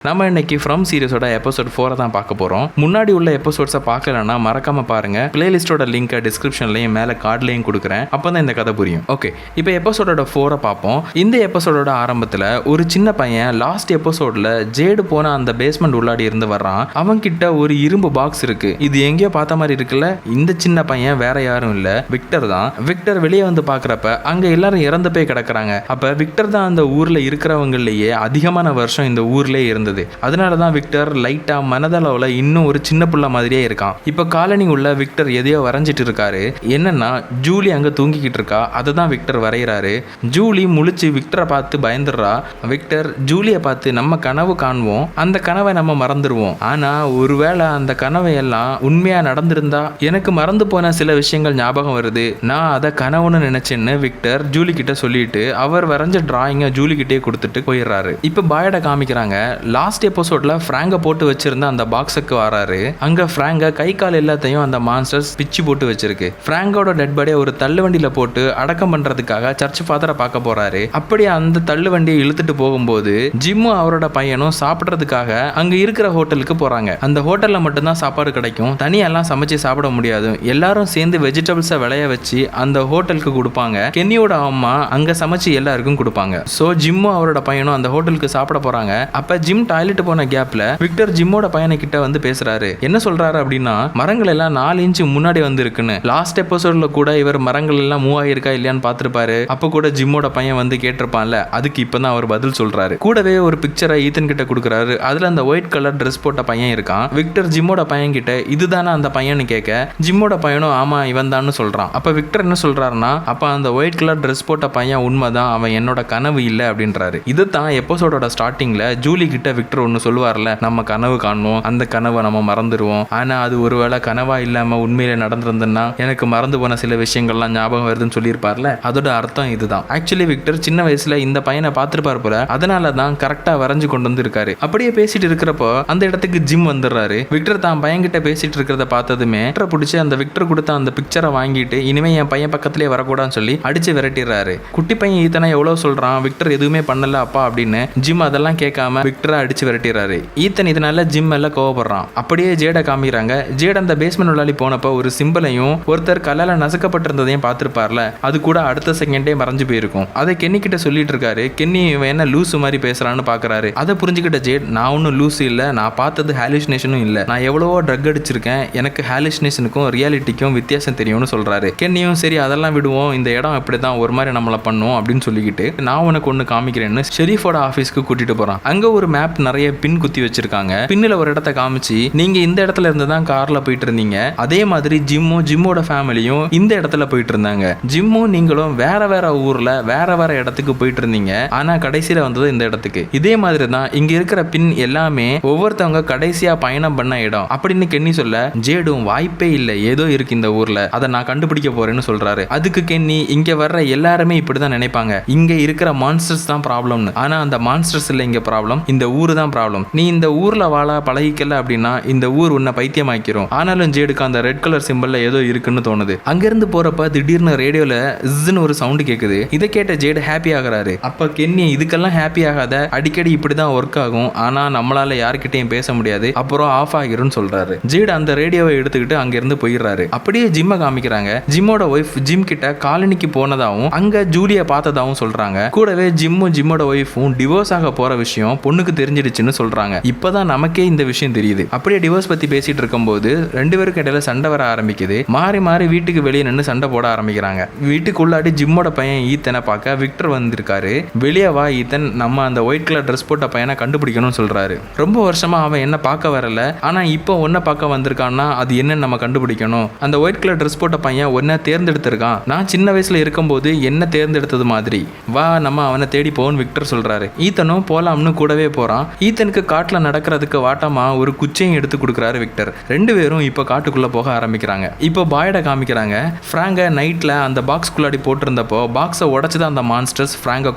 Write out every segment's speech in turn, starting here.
நம்ம இன்னைக்கு from சீரிஸோட episode 4 தான் பார்க்க போறோம். முன்னாடி உள்ள எபிசோட்ஸை பார்க்கலன்னா மறக்காம பாருங்க. பிளேலிஸ்டோட லிங்கை டிஸ்கிரிப்ஷன்லையும் மேலே கார்ட்லையும் கொடுக்குறேன். அப்பதான் இந்த கதை புரியும். ஓகே, இப்போ எபிசோடோட 4 பார்ப்போம். இந்த எபிசோடோட ஆரம்பத்தில் ஒரு சின்ன பையன் லாஸ்ட் எபிசோட்ல ஜேடு போன அந்த பேஸ்மெண்ட் உள்ளாடி இருந்து வர்றான். அவன் கிட்ட ஒரு இரும்பு பாக்ஸ் இருக்கு. இது எங்கேயோ பார்த்த மாதிரி இருக்குல்ல. இந்த சின்ன பையன் வேற யாரும் இல்ல, விக்டர் தான். விக்டர் வெளியே வந்து பார்க்குறப்ப அங்க எல்லாரும் இறந்து போய் கிடக்குறாங்க. அப்ப விக்டர் தான் அந்த ஊர்ல இருக்கிறவங்களையே அதிகமான வருஷம் இந்த ஊர்லயே இருந்தது. அதனாலதான் விக்டர் லைட்டா மனதளவுல இன்னும் ஒரு சின்ன புள்ள மாதிரியே இருக்கான். இப்ப காலனி உள்ள விக்டர் எதையோ வரைஞ்சிட்டு இருக்காரு. என்னன்னா ஜூலி அங்க தூங்கிக்கிட்டு இருக்கா. அதை தான் விக்டர் வரைகிறாரு. ஜூலி முழிச்சு விக்டரை பார்த்து பயந்துடுறா. விக்டர் ஜூலியை பார்த்து நம்ம கனவு காண்போம், அந்த கனவை நம்ம மறந்துடுவோம். ஆனா ஒருவேளை அந்த கனவை எல்லாம் உண்மையா நடந்திருந்தா எனக்கு மறந்து போன சில விஷயங்கள் ஞாபகம் வருது, நான் அதை கனவுன்னு நினைச்சேன்னு விக்டர் ஜூலி கிட்ட சொல்லிட்டு அவர் வரைஞ்ச டிராயிங்கை ஜூலி கிட்டே கொடுத்துட்டு போயிடுறாரு. இப்ப பாயட காமிக்கிறாங்க. லாஸ்ட் எபிசோட்ல பிராங்க போட்டு வச்சிருந்த அந்த பாக்ஸுக்கு வராரு. அங்க பிராங்க கை கால் எல்லாத்தையும் அந்த மான்ஸ்டர்ஸ் பிச்சு போட்டு வச்சிருக்கு. பிராங்கோட டெட் பாடியை ஒரு தள்ளு வண்டியில போட்டு அடக்கம் பண்றதுக்காக சர்ச் ஃபாதரை பார்க்க போறாரு. அப்படியே அந்த தள்ளு வண்டியை இழுத்துட்டு போகும்போது ஜிம்மும் அவரோட பையனும் சாப்பிட்றதுக்காக அங்க இருக்கிற ஹோட்டலுக்கு போறாங்க. அந்த ஹோட்டல்ல மட்டும்தான் சாப்பாடு கிடைக்கும், தனியெல்லாம் சமைச்சு சாப்பிட முடியாது. எல்லாரும் சேர்ந்து வெஜிடபிள்ஸை விளைய வச்சு அந்த ஹோட்டலுக்கு கொடுப்பாங்க. கென்னியோட அம்மா அங்க சமைச்சு எல்லாருக்கும் கொடுப்பாங்க. சோ ஜிம்மும் அவரோட பையனும் அந்த ஹோட்டலுக்கு சாப்பிட போறாங்க. அப்ப ஜிம் டாய்லெட் போன கேப்ல விக்டர் ஜிம்மோட பையனை கிட்ட வந்து பேசுறாரு. என்ன சொல்றாரு அப்படின்னா, மரங்கள் எல்லாம் 4 இன்ச் முன்னாடி வந்து இருக்குன்னு. லாஸ்ட் எபிசோட்ல கூட இவர் மரங்கள் எல்லாம் மூவ் ஆயிருக்கா இல்லையான்னு பார்த்திருப்பாரு. அப்ப கூட ஜிம்மோட பையன் வந்து கேட்டிருப்பான்ல, அதுக்கு இப்பதான் அவர் பதில் சொல்றாரு. கூடவே ஒரு பிக்சரை ஈத்தன் கிட்ட கொடுக்குறாரு. அதுல அந்த ஒயிட் கலர் ட்ரெஸ் போட்ட பையன் இருக்கான். விக்டர் ஜிம்மோட பையன் கிட்ட இதுதானே அந்த பையன் கேட்க ஜிம்மோட பையனும் ஆமா இவன் தான் சொல்றான். அப்ப விக்டர் என்ன சொல்றாருன்னா, அப்ப அந்த ஒயிட் கலர் ட்ரெஸ் போட்ட பையன் உண்மைதான், அவன் என்னோட கனவு இல்லை அப்படின்றாரு. இதுதான் எபிசோடோட ஸ்டார்டிங்ல ஜூலி கிட்ட விக்டர் ஒன்னு சொல்லுவார்ல, நம்ம கனவு காணுவோம், அந்த கனவை நம்ம மறந்துடுவோம். ஆனா அது ஒருவேளை கனவா இல்லாம உண்மையில நடந்திருந்ததுன்னா எனக்கு மறந்து போன சில விஷயங்கள்லாம் ஞாபகம் வருதுன்னு சொல்லியிருப்பார்ல, அதோட அர்த்தம் இதுதான். ஆக்சுவலி விக்டர் சின்ன வயசுல இந்த பையனை பார்த்திருப்பார் போல, அதனால தான் கரெக்டா வரைஞ்சு கொண்டு வந்து இருக்காரு. அப்படியே பேசிட்டு இருக்கிறப்போ அந்த இடத்துக்கு ஜிம் வந்துடுறாரு. விக்டர் தான் பையன் கிட்ட பேசிட்டு இருக்கிறத பார்த்ததுமே பிடிச்சி அந்த விக்டர் கொடுத்த அந்த பிக்சரை வாங்கிட்டு இனிமே என் பையன் பக்கத்திலே வரக்கூடாதுன்னு சொல்லி அடிச்சு விரட்டிடுறாரு. குட்டி பையன் ஈத்தனை எவ்வளவு சொல்றான், விக்டர் எதுவுமே பண்ணல அப்பா அப்படின்னு. ஜிம் அதெல்லாம் கேட்காம விக்டரை அடிச்சு விரட்டிடுறாரு. ஈத்தன் இதனால ஜிம் எல்லாம் கோவப்படுறான். அப்படியே ஜேட காமிக்கிறாங்க. ஜேட் அந்த பேஸ்மெண்ட் உள்ளாடி போனப்ப ஒரு சிம்பிளையும் ஒருத்தர் கல்லால நசுக்கப்பட்டிருந்ததையும் பார்த்திருப்பார்ல, அது கூட அடுத்த செகண்டே மறைஞ்சு போயிருக்கும். அதை கென்னி கிட்ட சொல்லிட்டு இருக்காரு. கென்னி என்ன லூசு மாதிரி பேசுறான்னு பாக்குறாரு. அதை புரிஞ்சுக்கிட்ட ஜேட், நான் ஒன்னும் லூசு இல்ல, நான் பார்த்தது ஹாலுசினேஷனும் இல்ல, நான் எவ்வளவோ ட்ரக் அடிச்சிருக்கேன், எனக்கு ஹாலுசினேஷனுக்கும் ரியாலிட்டிக்கும் வித்தியாசம் தெரியும்னு சொல்றாரு. கென்னியும் சரி அதெல்லாம் விடுவோம், இந்த இடம் இப்படிதான் ஒரு மாதிரி நம்மளை பண்ணும் அப்படின்னு சொல்லிக்கிட்டு நான் உனக்கு ஒண்ணு காமிக்கிறேன்னு ஷெரீஃபோட ஆபீஸ்க்கு கூட்டிட்டு போறான். அங்க ஒரு மேப் நிறைய பின் குத்தி வச்சிருக்காங்க. பின்னில ஒரு இடத்தை காமிச்சு நீங்க இந்த இடத்துல இருந்து தான் கார்ல போயிட்டு இருந்தீங்க, அதே மாதிரி ஜிம்மும் ஜிம்மோட ஃபேமிலியும் இந்த இடத்துல போயிட்டு இருந்தாங்க. ஜிம்மும் நீங்களும் வேற வேற ஊர்ல வேற வேற இடத்துக்கு போயிட்டு இருந்தீங்க, ஆனா கடைசியில வந்தது இந்த இடத்துக்கு. இதே மாதிரி தான் இங்க இருக்கிற பின் எல்லாமே ஒவ்வொருத்தவங்க கடைசியா பயணம் பண்ண இடம் அப்படின்னு கென்னி சொல்ல, ஜேடும் வாய்ப்பே இல்லை, ஏதோ இருக்கு இந்த ஊர்ல, அதை நான் கண்டுபிடிக்க போறேன்னு சொல்றாரு. அதுக்கு கென்னி, இங்க வர்ற எல்லாருமே இப்படிதான் நினைப்பாங்க, இங்க இருக்கிற மான்ஸ்டர்ஸ் தான் ப்ராப்ளம்னு. ஆனா அந்த மான்ஸ்டர்ஸ் இல்ல இங்க ப்ராப்ளம், இந்த ஊரு தான் ப்ராப்ளம். நீ இந்த ஊர்ல வாழ பழகிக்கல அப்படின்னா இந்த ஊர் உன்னை பைத்தியமாக்கிறோம். ஆனாலும் ஜேடுக்கு அந்த ரெட் கலர் சிம்பிள்ல ஏதோ இருக்குன்னு தோணுது. அங்கிருந்து போறப்ப திடீர்னு ரேடியோல இஸ்ன்னு ஒரு சவுண்ட் கேக்குது. இதை கேட்ட ஜேடு ஹாப்பி ஆகுறாரு. அப்ப கென்னி, இதுக்கெல்லாம் ஹாப்பி ஆகாத, அடிக்கடி இப்படிதான் ஒர்க் ஆகும், ஆனா நம்மளால யார்கிட்டயும் பேச முடியாது, அப்புறம் ஆஃப் ஆகிரும்னு சொல்றாரு. ஜேடு அந்த ரேடியோவை எடுத்துக்கிட்டு அங்கிருந்து போயிடுறாரு. அப்படியே ஜிம்ம காமிக்கிறாங்க. ஜிம்மோட ஒய்ஃப் ஜிம் கிட்ட காலனிக்கு போனதாவும் அங்க ஜூலிய பார்த்ததாவும் சொல்றாங்க. கூடவே ஜிம்மும் ஜிம்மோட ஒய்ஃபும் டிவோர்ஸ் ஆக போற விஷயம் பொண்ணுக்கு தெரிஞ்சிடுச்சுன்னு சொல்றாங்க. இப்பதான் நமக்கே இந்த விஷயம் தெரியுது. அப்படியே டிவோர்ஸ் பத்தி பேசிட்டு இருக்கும்போது 2 பேருக்கு இடையில சண்டை வர ஆரம்பிக்குது. மாறி மாறி வீட்டுக்கு வெளியே நின்று சண்டை போட ஆரம்பிக்கிறாங்க. வீட்டுக்குள்ளாடி ஜிம்மோட பையன் ஈத்தனை பார்க்க விக்டர் வந்திருக்காரு. வெளியே வா ஈத்தன், நம்ம அந்த ஒயிட் கலர் ட்ரெஸ் போட்ட பையனை கண்டுபிடிக்கணும்னு சொல்றாரு. ரொம்ப வருஷமா அவன் என்ன பார்க்க வரல, ஆனா இப்போ ஒன்ன பார்க்க வந்திருக்கான்னா அது என்னன்னு நம்ம கண்டுபிடிக்கணும். அந்த ஒயிட் கலர் ட்ரெஸ் போட்ட பையன் ஒன்ன தேர்ந்தெடுத்திருக்கான், நான் சின்ன வயசுல இருக்கும்போது என்ன தேர்ந்தெடுத்தது மாதிரி, வா நம்ம அவனை தேடி போன்னு விக்டர் சொல்றாரு. ஈத்தனும் போலாம்னு கூடவே போறான். ஈத்தனுக்கு காட்டுல நடக்கிறதுக்கு வாட்டமா ஒரு குச்சையும் எடுத்து கொடுக்குறாரு விக்டர். 2 பேரும் இப்போ காட்டுக்குள்ள போக ஆரம்பிக்கிறாங்க. இப்போ பாய்ட காமிக்கிறாங்க. பிராங்க நைட்ல அந்த பாக்ஸ் குள்ளாடி போட்டிருந்தப்போ பாக்ஸை உடைச்சுதான் அந்த மான்ஸ்டர்ஸ் பிராங்க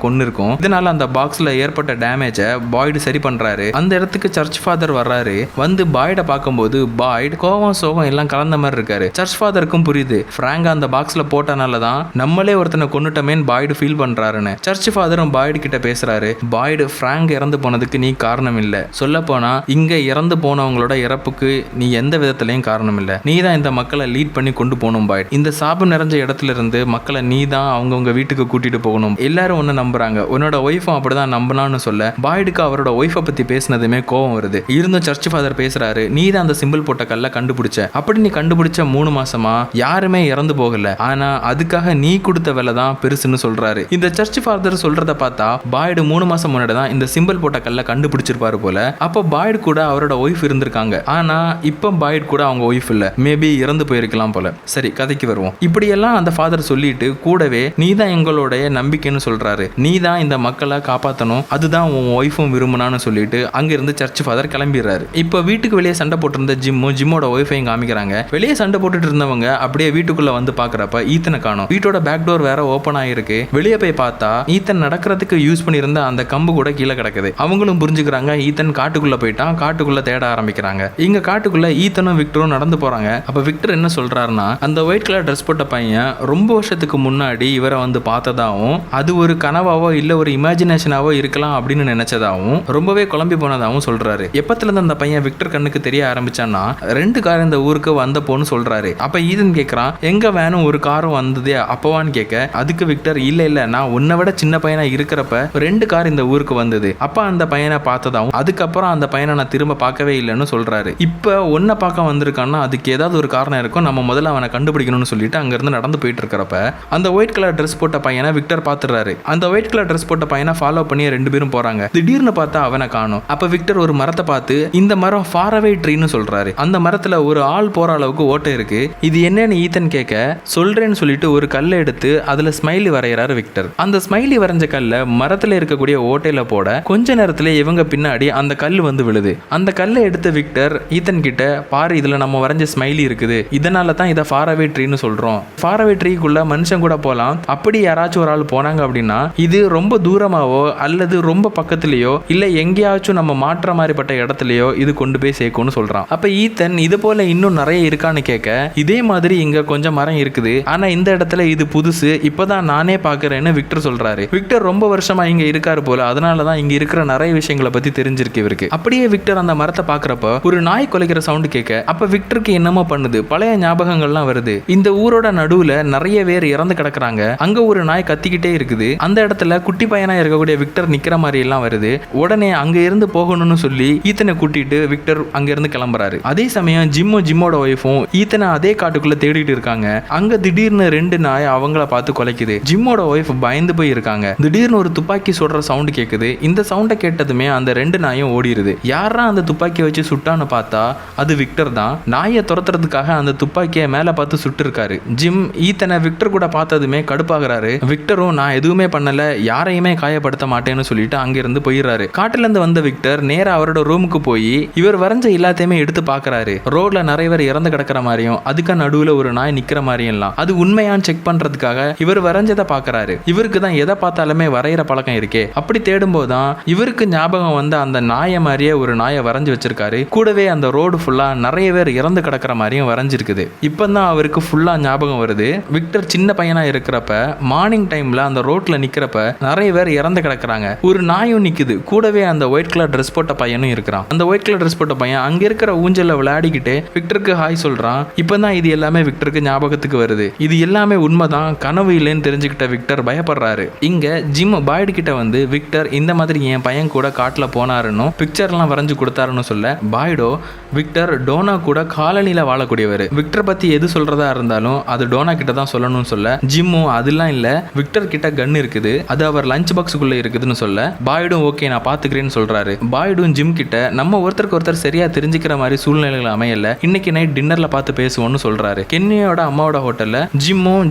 கொண்டு இருக்கும். இதனால அந்த பாக்ஸ்ல ஏற்பட்ட டேமேஜை பாய்டு சரி பண்றாரு. அந்த இடத்துக்கு சர்ச் ஃபாதர் வர்றாரு. வந்து பாய்ட பார்க்கும்போது பாய்டு கோவம் சோகம் எல்லாம் கலந்த மாதிரி இருக்காரு. சர்ச் ஃபாதருக்கும் புரியுது, பிராங்க அந்த பாக்ஸ்ல போட்டனாலதான் நம்மளே ஒருத்தனை கொண்டுட்டமேன்னு பாய்டு ஃபீல் பண்றாருன்னு. சர்ச் ஃபாதரும் பாய்டு கிட்ட பேசுறாரு. பாய்டு பிராங்க் இறந்து போனதுக்கு நீ காரணம் இல்ல. சொல்ல போனா இங்க இறந்து போனவங்களோட இறப்புக்கு நீ எந்த விதத்திலையும் காரணம் இல்ல. நீ தான் இந்த மக்களை லீட் பண்ணி கொண்டு போகணும் பாய்ட். இந்த சாபம் நிறைஞ்ச இடத்துல இருந்து மக்களை நீ தான் அவங்கவுங்க வீட்டுக்கு கூட்டிட்டு போகணும். எல்லாரும் ஒன்னு நம்புறாங்க. உன்னோட ஒய்ஃபும் அப்படிதான் நம்பினான்னு சொல்ல பாய்டுக்கு அவரோட ஒய்ஃபை பத்தி பேசினதுமே கோவம் வருது. இருந்தும் சர்ச் ஃபாதர் பேசுறாரு, நீ தான் அந்த சிம்பிள் போட்ட கல்ல கண்டுபிடிச்ச. அப்படி நீ கண்டுபிடிச்ச 3 மாசமா யாருமே இறந்து போகல. ஆனா அதுக்காக நீ கொடுத்த வேலை தான் பெருசுன்னு சொல்றாரு. இந்த சர்ச் ஃபாதர் சொல்றத பார்த்தா பாய்டு 3 மாசம் முன்னாடி தான் இந்த சிம்பிள் போட்ட கல்ல கண்டுபிடிச்சிருப்பாரு போல. அப்போ பாய்டு கூட அவரோட ஒய்ஃப் இருந்திருக்காங்க. ஆனா இப்போ பாய்டு கூட அவங்க ஒய்ஃப் இல்ல, மேபி இறந்து போயிருக்கலாம் போல. சரி, கதைக்கு வருவோம். இப்படியெல்லாம் அந்த ஃபாதர் சொல்லிட்டு கூடவே நீ தான் எங்களுடைய நம்பிக்கைன்னு சொல்றாரு. நீ தான் இந்த மக்களை காப்பாற்றணும், அதுதான் உன் ஒய்ஃபும் விரும்பினான்னு சொல்லிட்டு அங்கிருந்து சர்ச் ஃபாதர் கிளம்பிடுறாரு. இப்போ வீட்டுக்கு வெளியே சண்டை போட்டிருந்த ஜிம்மோட ஒய்ஃபையும் காமிக்கிறாங்க. வெளியே சண்டை போட்டுட்டு இருந்தவங்க அப்படியே வீட்டுக்குள்ள வந்து பாக்குறப்ப ஈத்தனை காணோம். வீட்டோட பேக் டோர் வேற ஓபன் ஆயிருக்கு. வெளியே போய் பார்த்தா ஈத்தன் நடக்கிறதுக்கு யூஸ் பண்ணியிருந்த அந்த கம்பு கூட கீழே கிடக்குது. அவங்களும் புரிஞ்சுக்கிறாங்க ஈத்தன் காட்டுக்குள்ள போயிட்டான். காட்டுக்குள்ள தேட ஆரம்பிக்கிறாங்க. இங்க காட்டுக்குள்ள ஈத்தனும் விக்டரும் நடந்து போறாங்க. அப்ப விக்டர் என்ன சொல்றாருன்னா, அந்த ஒயிட் கலர் ட்ரெஸ் போட்ட பையன் ரொம்ப வருஷத்துக்கு முன்னாடி இவரை வந்து பார்த்ததாவும், அது ஒரு கனவாவோ இல்ல ஒரு இமேஜினேஷனாவோ இருக்கலாம் அப்படின்னு நினைச்சதாவும், ரொம்பவே குழம்பி போனதாவும் சொல்றாரு. எப்பத்துல இருந்து அந்த பையன் விக்டர் கண்ணுக்கு தெரிய ஆரம்பிச்சான்னா 2 கார் இந்த ஊருக்கு வந்த போன்னு சொல்றாரு. அப்ப ஈதன் கேட்கறான், எங்க வேணும் ஒரு காரும் வந்ததே அப்பவான்னு கேட்க, அதுக்கு விக்டர் இல்ல நான் உன்னை விட சின்ன பையனா இருக்கிறப்ப 2 கார் இந்த ஊருக்கு வந்தது. அப்ப அந்த பையனை பார்த்ததாவும், அதுக்கப்புறம் அந்த பையனை நான் திரும்ப பார்க்கவே இல்லைன்னு சொல்றாரு. இப்ப ஒன்ன பார்க்க வந்திருக்கான்னா அதுக்கு ஏதாவது ஒரு காரணம் இருக்கும், நம்ம முதல்ல அவனை கண்டுபிடிக்கணும்னு சொல்லிட்டு அங்க இருந்து நடந்து போயிட்டு இருக்கிறப்ப அந்த ஒயிட் கலர் ட்ரெஸ் போட்ட பையனை விக்டர் பாத்துறாரு. அந்த ஒயிட் கலர் ட்ரெஸ் போட்ட பையனை ஃபாலோ பண்ணி 2 பேரும் போறாங்க. திடீர்னு பார்த்தா அவனை காணோம். அப்ப விக்டர் ஒரு மரத்தை பார்த்து இந்த மரம் ஃபார் அவே ட்ரீன்னு சொல்றாரு. அந்த மரத்துல ஒரு ஆள் போற அளவுக்கு ஓட்டை இருக்கு. இது என்னன்னு ஈத்தன் கேட்க, சொல்றேன்னு சொல்லிட்டு ஒரு கல்லை எடுத்து அதுல ஸ்மைலி வரையறாரு விக்டர். அந்த ஸ்மைலி வரைஞ்ச கல்லை மரத்துல இருக்கக்கூடிய ஓட்டையில போட கொஞ்ச நேரத்துல இவங்க பின்னாடி அந்த கல் வந்து விழுது. அந்த கல்லை எடுத்த விக்டர் ஈத்தன் கிட்ட, பாரு இதுல நம்ம வரைஞ்ச ஸ்மைலி இருக்குது, இதனால தான் இதை ஃபார் அவே ட்ரீன்னு சொல்றோம். ஃபார் அவே ட்ரீக்குள்ள மனுஷன் கூட போலாம். அப்படி யாராச்சும் ஒரு ஆள் போனாங்க அப்படின்னா இது ரொம்ப தூரமாவோ அல்லது ரொம்ப பக்கத்துலயோ இல்ல எங்கேயாச்சும் நம்ம மாற்ற மாதிரிப்பட்ட இடத்துலயோ இது கொண்டு போய் சேர்க்கும்னு சொல்றான். அப்ப ஈத்தன் இது போல இன்னும் நிறைய இருக்கான்னு கேட்க, இதே மாதிரி இங்க கொஞ்சம் மரம் இருக்குது, ஆனா இந்த இடத்துல இது புதுசு, இப்பதான் நானே பாக்குறேன்னு விக்டர் சொல்றாரு. விக்டர் ரொம்ப வருஷமா இங்க இருக்காரு போல, அதனாலதான் இங்க இருக்கிற நிறைய விஷயங்களை பத்தி தெரிஞ்சிருக்கு இவருக்கு. அப்படியே விக்டர் அந்த மரத்தை பாக்குறப்ப ஒரு நாய் குலைக்கிற சவுண்ட் கேட்க, அப்ப விக்டருக்கு என்னமோ பண்ணுது, பழைய ஞாபகங்கள்லாம் வருது. இந்த ஊரோட நடுவுல நிறைய பேர் இறந்து கிடக்குறாங்க. அங்க ஒரு நாய் கத்திக்கிட்டே இருக்குது. அந்த இடத்துல குட்டி பையனா இருக்கக்கூடிய விக்டர் நிக்கிற மாதிரி எல்லாம் வருது. உடனே அங்க இருந்து போகணும்னு சொல்லி ஈத்தனை கூட்டிட்டு விக்டர் அங்க இருந்து கிளம்புறாரு. அதே சமயம் ஜிம்மோட ஒய்ஃபும் ஈத்தனை அதே காட்டுக்குள்ள தேடிட்டு இருக்காங்க. அங்க திடீர்னு 2 நாய் அவங்கள பார்த்து குலைக்குது. ஜிம்மோட ஒய்ஃப் பயந்து போய் இருக்காங்க. திடீர்னு ஒரு துப்பாக்கி சுடுற சவுண்ட் கேக்குது. இந்த சவுண்டை கேட்டதுமே அந்த 2 நாயும் ஓடிடுது. யாரா அந்த துப்பாக்கியை வச்சு சுட்டான்னு பார்த்தா அது விக்டர் தான். நாயை துரத்துறதுக்காக அந்த துப்பாக்கியை மேல பார்த்து சுட்டு இருக்காரு. ஜிம் ஈத்தனை விக்டர் கூட பார்த்ததுமே கடுப்பாகிறாரு. விக்டரும் நான் எதுவுமே பண்ணல, யாரையுமே காயப்படுத்த மாட்டேன்னு சொல்லிட்டு அங்கிருந்து போயிடுறாரு. காட்டுல இருந்து வந்த விக்டர் நேரா அவரோட ரூமுக்கு போய் இவர் வரைஞ்ச எல்லாத்தையுமே எடுத்து பாக்குறாரு. ரோட்ல நிறைய பேர் இறந்து கிடக்கிற மாதிரியும் அதுக்கு நடுவுல ஒரு நாய் நிக்கிற மாதிரியும் அது உண்மையான்னு செக் பண்றதுக்காக இவர் வரைஞ்சதை பாக்குறாரு. இவருக்கு தான் எதை பார்த்தாலுமே வரைகிற பழக்கம் இருக்கே. அப்படி தேடும் போதுதான் இவருக்கு ஞாபகம் வந்த அந்த நாயை மாதிரியே ஒரு நாயை வரைஞ்சு வச்சிருக்காரு. கூடவே அந்த ரோடு ஃபுல்லா நிறைய பேர் இறந்து கிடக்கிற மாதிரியும் வரைஞ்சிருக்குது. இப்பதான் அவருக்கு ஃபுல்லா ஞாபகம் வருது. விக்டர் சின்ன பையனா இருக்கிறப்ப மார்னிங் டைம்ல அந்த ரோட்ல நிக்கிறப்ப நிறைய பேர் இறந்து கிடக்குறாங்க. ஒரு நாயும் நிக்குது. கூடவே அந்த ஒயிட் கலர் ட்ரெஸ் போட்ட பையனும் இருக்கிறான். அந்த ஒயிட் கலர் ட்ரெஸ் போட்ட பையன் அங்க இருக்கிற ஊஞ்சல்ல விளையாடிக்கிட்டு விக்டருக்கு ஹாய் சொல்றான். இப்பதான் இது எல்லாமே விக்டருக்கு ஞாபகத்துக்கு வருது. இது எல்லாமே உண்மைதான், கனவு இல்லைன்னு தெரிஞ்சுக்கிட்ட விக்டர் பயப்படுறாரு. இங்க ஜிம் பாய்டு கிட்ட வந்து விக்டர் இந்த மாதிரி என் பையன் கூட காட்டுல போனாருன்னு பிக்சர்லாம் வரைஞ்சு கொடுத்தாருன்னு சொல்ல, பாய்டோ விக்டர் டோனா கூட காலனில வாழக்கூடியவர், விக்டர் பத்தி எது சொல்றதா இருந்தாலும் அது டோனா கிட்ட தான் சொல்லணும்னு சொல்ல, ஜிம்மும் அதெல்லாம் இல்ல விக்டர் கிட்ட கன் இருக்குது, அது அவர் லஞ்ச் பாக்ஸுக்குள்ள இருக்குதுன்னு சொல்ல, பாய்டும் ஓகே நான் பாத்துக்கிறேன்னு சொல்றாரு. பாய்டும் ஜிம் கிட்ட நம்ம ஒருத்தருக்கு ஒருத்தர் சரியா தெரிஞ்சுக்கிற மாதிரி சூழ்நிலைகள் அமையல, இன்னைக்கு நைட் டின்னர்ல பார்த்து பேசுவோம்னு சொல்றாரு. கென்னியோட அம்மாவோட ஹோட்டல்ல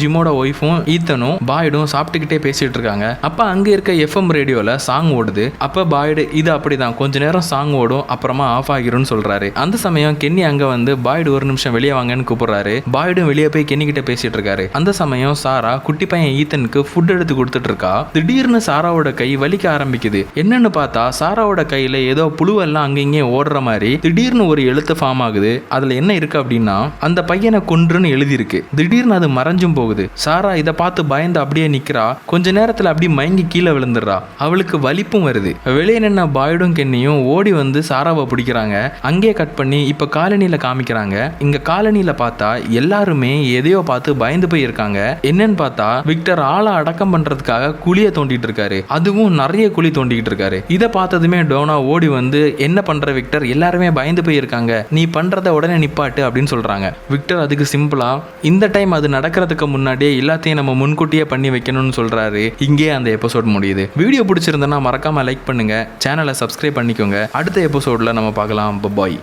ஜிம்மோட ஒய்ஃபும் ஈத்தனும் பாய்டும் சாப்பிட்டுக்கிட்டே பேசிட்டு இருக்காங்க. அப்ப அங்க இருக்க எஃப்எம் ரேடியோல சாங் ஓடுது. அப்ப பாய்டு இது அப்படிதான் கொஞ்ச நேரம் சாங் ஓடும் அப்புறமா ஆஃப் ஆகிரும்னு சொல்றாரு. அந்த சமயம் கென்னி அங்க வந்து பாய்டு ஒரு நிமிஷம் வெளியே வாங்கன்னு கூப்பிடுறாரு. பாய்டும் வெளியே போய் கென்னி கிட்ட பேசிட்டு இருக்காரு. அந்த சமயம் சாரா குட்டி பையன் ஈத்தனுக்கு ஃபுட் எடுத்து கொடுத்துட்டு இருக்கா. திடீர்னு சாராவோட கை வலிக்க ஆரம்பிக்குது. என்னன்னு பார்த்தா சாராவோட கையில ஏதோ புழுவெல்லாம் அங்க இங்கே ஓடுற மாதிரி திடீர்னு ஒரு எழுத்து ஃபார்ம் ஆகுது. அதுல என்ன இருக்கு அப்படின்னா அந்த பையனை கொன்றுன்னு எழுதி இருக்கு. திடீர்னு அது மறைஞ்சும் போகுது. சாரா இதை பார்த்து பயந்து அப்படியே நிக்கிறா. கொஞ்ச நேரத்துல அப்படியே மயங்கி கீழே விழுந்துடுறா. அவளுக்கு வலிப்பும் வருது. வெளியே என்ன பாய்டும் கென்னியும் ஓடி வந்து சாராவை பிடிக்கிறாங்க. அங்கே கட் பண்ணி இப்ப காலனில காமிக்கிறாங்க. இங்க காலனில பார்த்தா எல்லாருமே எதையோ பார்த்து பயந்து போய் இருக்காங்க. என்னன்னு பார்த்தா விக்டர் ஆளை அடக்கம் பண்றதுக்காக குழிய தோண்டிட்டு இருக்காரு. அதுவும் நிறைய குழி தோண்டிக்கிட்டு இருக்காரு. இதை பார்த்ததுமே டோனா ஓடி வந்து என்ன பண்ற விக்டர், எல்லாருமே பயந்து போய் இருக்காங்க, நீ பண்றத உடனே நிப்பாட்டு அப்படின்னு சொல்றாங்க. விக்டர் அதுக்கு சிம்பிளா இந்த டைம் அது நடக்கிறதுக்கு முன்னாடியே எல்லாத்தையும் நம்ம முன்கூட்டியே பண்ணி வைக்கணும்னு சொல்றாரு. இங்கே அந்த எபிசோட் முடியுது. வீடியோ பிடிச்சிருந்தனா மறக்காம லைக் பண்ணுங்க, சேனலை சப்ஸ்கிரைப் பண்ணிக்கோங்க. அடுத்த எபிசோட்ல நம்ம பார்க்கலாம். பாய்.